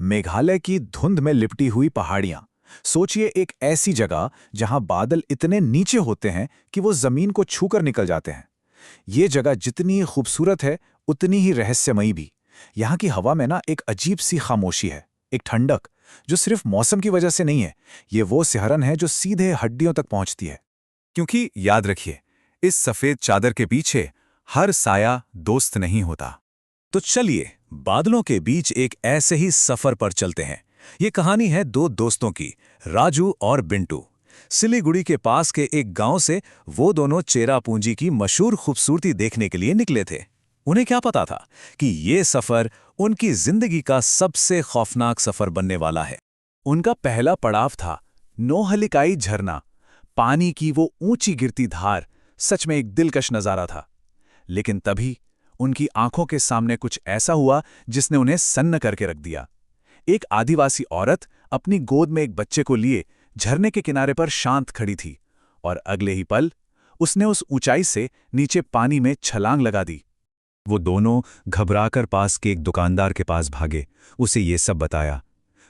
मेघालय की धुंध में लिपटी हुई पहाड़ियां। सोचिए, एक ऐसी जगह जहां बादल इतने नीचे होते हैं कि वो जमीन को छूकर निकल जाते हैं। ये जगह जितनी खूबसूरत है, उतनी ही रहस्यमयी भी। यहाँ की हवा में ना एक अजीब सी खामोशी है, एक ठंडक, जो सिर्फ मौसम की वजह से नहीं है। ये वो सिहरन है जो सीधे हड्डियों तक पहुंचती है। क्योंकि याद रखिए, इस सफेद चादर के पीछे हर साया दोस्त नहीं होता। तो चलिए, बादलों के बीच एक ऐसे ही सफर पर चलते हैं। ये कहानी है दो दोस्तों की, राजू और बिंटू। सिलीगुड़ी के पास के एक गांव से वो दोनों चेरापूंजी की मशहूर खूबसूरती देखने के लिए निकले थे। उन्हें क्या पता था कि ये सफर उनकी जिंदगी का सबसे खौफनाक सफर बनने वाला है। उनका पहला पड़ाव था नोहलिकाई झरना। पानी की वो ऊंची गिरती धार सच में एक दिलकश नजारा था। लेकिन तभी उनकी आंखों के सामने कुछ ऐसा हुआ जिसने उन्हें सन्न करके रख दिया। एक आदिवासी औरत अपनी गोद में एक बच्चे को लिए झरने के किनारे पर शांत खड़ी थी, और अगले ही पल उसने उस ऊंचाई से नीचे पानी में छलांग लगा दी। वो दोनों घबराकर पास के एक दुकानदार के पास भागे, उसे ये सब बताया।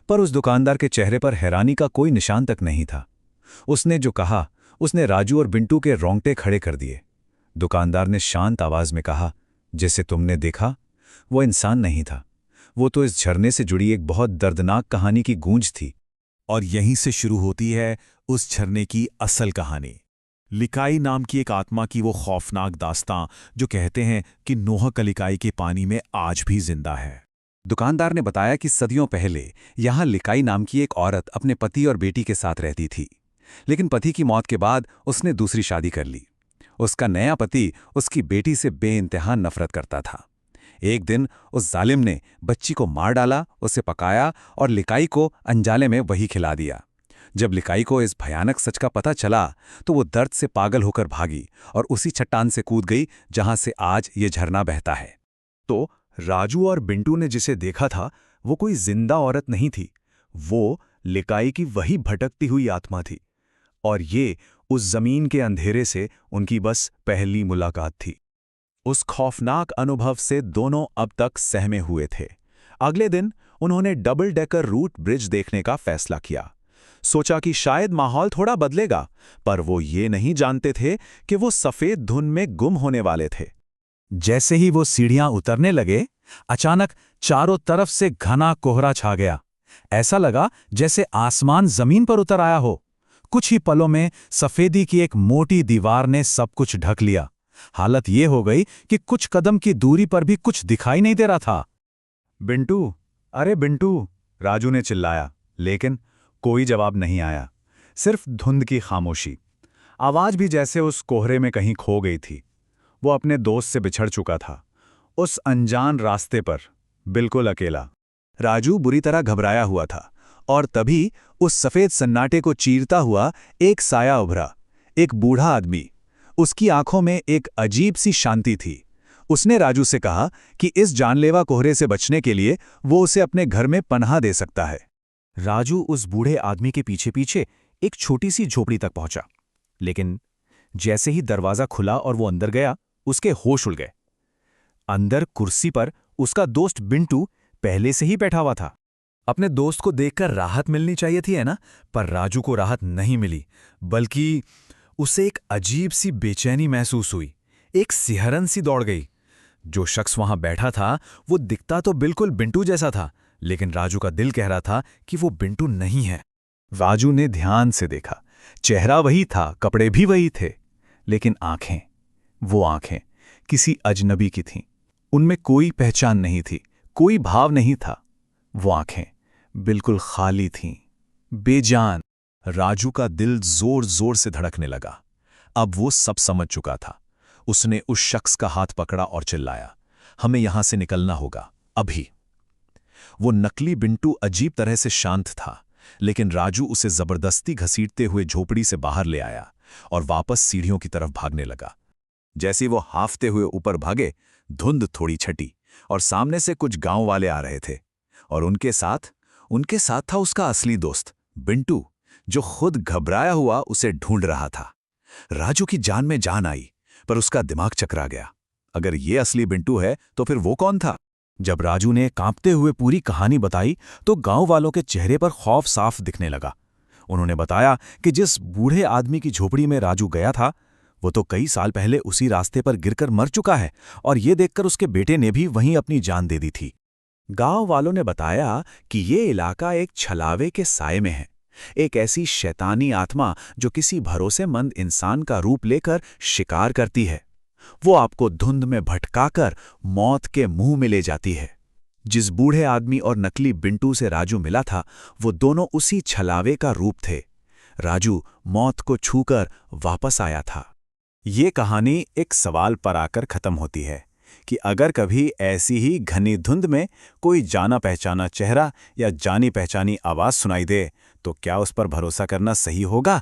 पर उस दुकानदार के चेहरे पर हैरानी का कोई निशान तक नहीं था। उसने जो कहा, उसने राजू और बिंटू के रोंगटे खड़े कर दिए। दुकानदार ने शांत आवाज में कहा, जैसे तुमने देखा, वो इंसान नहीं था। वो तो इस झरने से जुड़ी एक बहुत दर्दनाक कहानी की गूंज थी। और यहीं से शुरू होती है उस झरने की असल कहानी। लिकाई नाम की एक आत्मा की वो खौफनाक दास्तां जो कहते हैं कि नोह कलिकाई के पानी में आज भी जिंदा है। दुकानदार ने बताया कि सदियों पहले यहाँ लिकाई नाम की एक औरत अपने पति और बेटी के साथ रहती थी। लेकिन पति की मौत के बाद उसने दूसरी शादी कर ली। उसका नया पति उसकी बेटी से बेइंतहा नफरत करता था। एक दिन उस जालिम ने बच्ची को मार डाला, उसे पकाया और लिकाई को अंजाले में वही खिला दिया। जब लिकाई को इस भयानक सच का पता चला तो वो दर्द से पागल होकर भागी और उसी चट्टान से कूद गई जहां से आज ये झरना बहता है। तो राजू और बिंटू ने जिसे देखा था वो कोई जिंदा औरत नहीं थी, वो लिकाई की वही भटकती हुई आत्मा थी। और ये उस जमीन के अंधेरे से उनकी बस पहली मुलाकात थी। उस खौफनाक अनुभव से दोनों अब तक सहमे हुए थे। अगले दिन उन्होंने डबल डेकर रूट ब्रिज देखने का फैसला किया। सोचा कि शायद माहौल थोड़ा बदलेगा, पर वो ये नहीं जानते थे कि वो सफेद धुन में गुम होने वाले थे। जैसे ही वो सीढ़ियां उतरने लगे, अचानक चारों तरफ से घना कोहरा छा गया। ऐसा लगा जैसे आसमान जमीन पर उतर आया हो। कुछ ही पलों में सफेदी की एक मोटी दीवार ने सब कुछ ढक लिया। हालत ये हो गई कि कुछ कदम की दूरी पर भी कुछ दिखाई नहीं दे रहा था। बिंटू, अरे बिंटू, राजू ने चिल्लाया, लेकिन कोई जवाब नहीं आया। सिर्फ धुंध की खामोशी। आवाज भी जैसे उस कोहरे में कहीं खो गई थी। वो अपने दोस्त से बिछड़ चुका था, उस अनजान रास्ते पर, बिल्कुल अकेला। राजू बुरी तरह घबराया हुआ था, और तभी उस सफेद सन्नाटे को चीरता हुआ एक साया उभरा। एक बूढ़ा आदमी। उसकी आंखों में एक अजीब सी शांति थी। उसने राजू से कहा कि इस जानलेवा कोहरे से बचने के लिए वो उसे अपने घर में पनाह दे सकता है। राजू उस बूढ़े आदमी के पीछे पीछे एक छोटी सी झोपड़ी तक पहुंचा। लेकिन जैसे ही दरवाजा खुला और वो अंदर गया, उसके होश उड़ गए। अंदर कुर्सी पर उसका दोस्त बिंटू पहले से ही बैठा हुआ था। अपने दोस्त को देखकर राहत मिलनी चाहिए थी, है ना? पर राजू को राहत नहीं मिली, बल्कि उसे एक अजीब सी बेचैनी महसूस हुई। एक सिहरन सी दौड़ गई। जो शख्स वहां बैठा था वो दिखता तो बिल्कुल बिंटू जैसा था, लेकिन राजू का दिल कह रहा था कि वो बिंटू नहीं है। राजू ने ध्यान से देखा। चेहरा वही था, कपड़े भी वही थे, लेकिन आंखें, वो आंखें किसी अजनबी की थीं। उनमें कोई पहचान नहीं थी, कोई भाव नहीं था। वो आंखें बिल्कुल खाली थीं, बेजान। राजू का दिल जोर जोर से धड़कने लगा। अब वो सब समझ चुका था। उसने उस शख्स का हाथ पकड़ा और चिल्लाया, हमें यहां से निकलना होगा, अभी। वो नकली बिंटू अजीब तरह से शांत था, लेकिन राजू उसे जबरदस्ती घसीटते हुए झोपड़ी से बाहर ले आया और वापस सीढ़ियों की तरफ भागने लगा। जैसे वो हाफते हुए ऊपर भागे, धुंध थोड़ी छटी और सामने से कुछ गांव वाले आ रहे थे। और उनके साथ था उसका असली दोस्त बिंटू, जो खुद घबराया हुआ उसे ढूंढ रहा था। राजू की जान में जान आई, पर उसका दिमाग चकरा गया। अगर ये असली बिंटू है तो फिर वो कौन था? जब राजू ने कांपते हुए पूरी कहानी बताई तो गांव वालों के चेहरे पर खौफ साफ दिखने लगा। उन्होंने बताया कि जिस बूढ़े आदमी की झोपड़ी में राजू गया था वो तो कई साल पहले उसी रास्ते पर गिरकर मर चुका है और ये देखकर उसके बेटे ने भी वहीं अपनी जान दे दी थी। गांव वालों ने बताया कि ये इलाका एक छलावे के साए में है, एक ऐसी शैतानी आत्मा जो किसी भरोसेमंद इंसान का रूप लेकर शिकार करती है। वो आपको धुंध में भटकाकर मौत के मुंह में ले जाती है। जिस बूढ़े आदमी और नकली बिंटू से राजू मिला था वो दोनों उसी छलावे का रूप थे। राजू मौत को छूकर वापस आया था। ये कहानी एक सवाल पर आकर खत्म होती है कि अगर कभी ऐसी ही घनी धुंध में कोई जाना पहचाना चेहरा या जानी पहचानी आवाज सुनाई दे तो क्या उस पर भरोसा करना सही होगा?